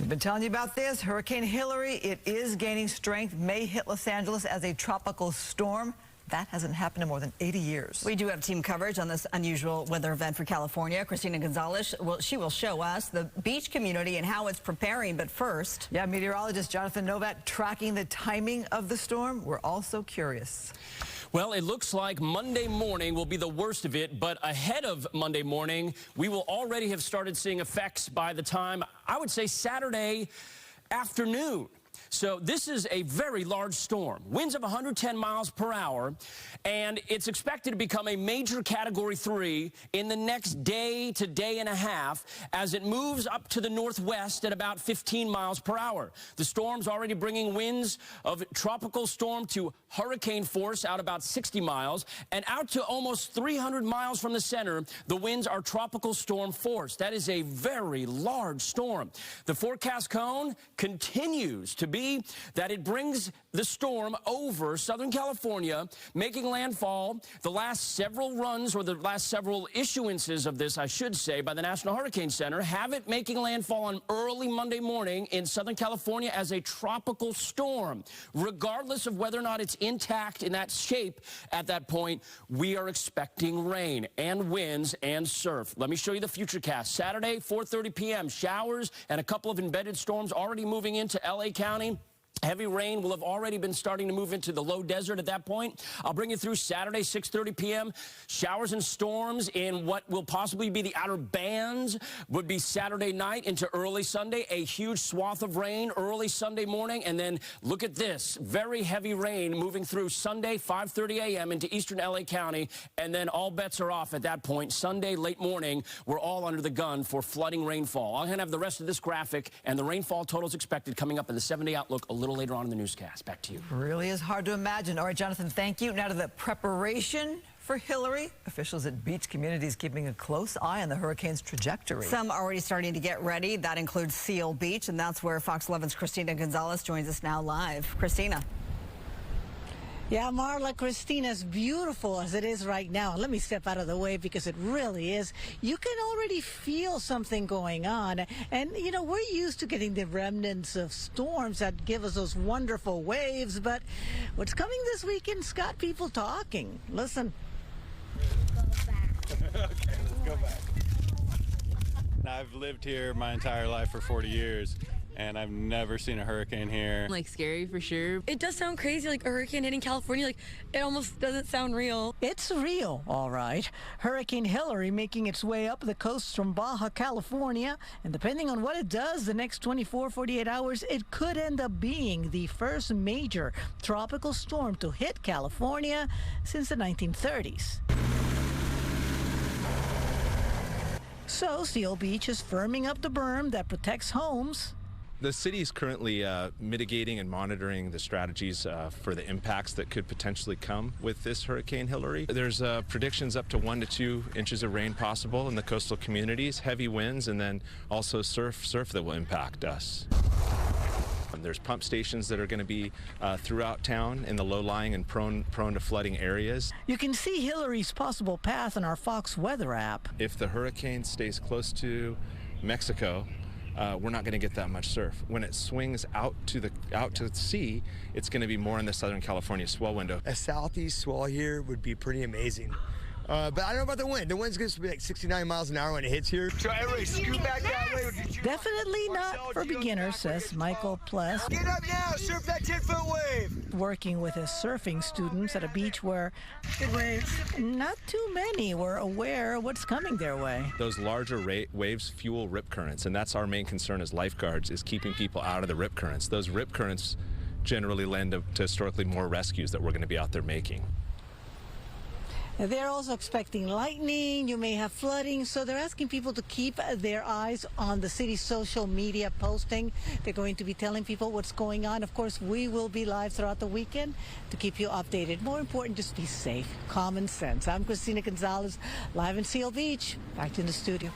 We've been telling you about this. Hurricane Hilary, it is gaining strength, may hit Los Angeles as a tropical storm. That hasn't happened in more than 80 years. We do have team coverage on this unusual weather event for California. Christina Gonzalez, she will show us the beach community and how it's preparing. But first, meteorologist Jonathan Novak tracking the timing of the storm. We're also curious. Well, it looks like Monday morning will be the worst of it, but ahead of Monday morning, we will already have started seeing effects by the time, I would say, Saturday afternoon. So this is a very large storm, winds of 110 miles per hour, and it's expected to become a major Category 3 in the next day to day and a half as it moves up to the northwest at about 15 miles per hour. The storm's already bringing winds of tropical storm to hurricane force out about 60 miles, and out to almost 300 miles from the center, the winds are tropical storm force. That is a very large storm. The forecast cone continues to be that it brings the storm over Southern California, making landfall. The last several runs, or the last several issuances of this, I should say, by the National Hurricane Center, have it making landfall on early Monday morning in Southern California as a tropical storm. Regardless of whether or not it's intact in that shape at that point, we are expecting rain and winds and surf. Let me show you the futurecast. Saturday, 4:30 p.m., showers and a couple of embedded storms already moving into L.A. County. Heavy rain will have already been starting to move into the low desert at that point. I'll bring you through Saturday, 6:30 p.m. Showers and storms in what will possibly be the outer bands would be Saturday night into early Sunday. A huge swath of rain early Sunday morning. And then look at this. Very heavy rain moving through Sunday, 5:30 a.m. into eastern L.A. County. And then all bets are off at that point. Sunday, late morning, we're all under the gun for flooding rainfall. I'm going to have the rest of this graphic and the rainfall totals expected coming up in the 7-day outlook a little later on in the newscast. Back to you. Really is hard to imagine. All right, Jonathan, thank you. Now to the preparation for Hilary. Officials at beach communities keeping a close eye on the hurricane's trajectory. Some already starting to get ready. That includes Seal Beach, and that's where Fox 11's Christina Gonzalez joins us now live. Christina. Yeah, Marla, Christina's beautiful as it is right now. Let me step out of the way because it really is. You can already feel something going on. And, you know, we're used to getting the remnants of storms that give us those wonderful waves. But what's coming this weekend's got people talking. Listen. Go back. Okay, let's go back. Now, I've lived here my entire life for 40 years. And I've never seen a hurricane here. Like scary for sure. It does sound crazy, like a hurricane hitting California. Like it almost doesn't sound real. It's real, all right. Hurricane Hilary making its way up the coast from Baja California. And depending on what it does the next 48 hours, it could end up being the first major tropical storm to hit California since the 1930s. So Seal Beach is firming up the berm that protects homes. The city is currently mitigating and monitoring the strategies for the impacts that could potentially come with this Hurricane Hilary. There's predictions up to 1 to 2 inches of rain possible in the coastal communities, heavy winds, and then also surf that will impact us. There's pump stations that are going to be throughout town in the low-lying and prone to flooding areas. You can see Hilary's possible path in our Fox weather app. If the hurricane stays close to Mexico, we're not going to get that much surf. When it swings out to the sea, it's going to be more in the Southern California swell window. A southeast swell here would be pretty amazing. But I don't know about the wind. The wind's going to be like 69 miles an hour when it hits here. So everybody scoot back that way. Definitely not for beginners, says Michael Pless. Get up now, surf that 10-foot wave. Working with his surfing students at a beach where not too many were aware of what's coming their way. Those larger waves fuel rip currents, and that's our main concern as lifeguards, is keeping people out of the rip currents. Those rip currents generally lend to historically more rescues that we're going to be out there making. They're also expecting lightning. You may have flooding, so they're asking people to keep their eyes on the city's social media posting. They're going to be telling people what's going on. Of course, we will be live throughout the weekend to keep you updated. More important, just be safe. Common sense. I'm Christina Gonzalez, live in Seal Beach. Back to the studio.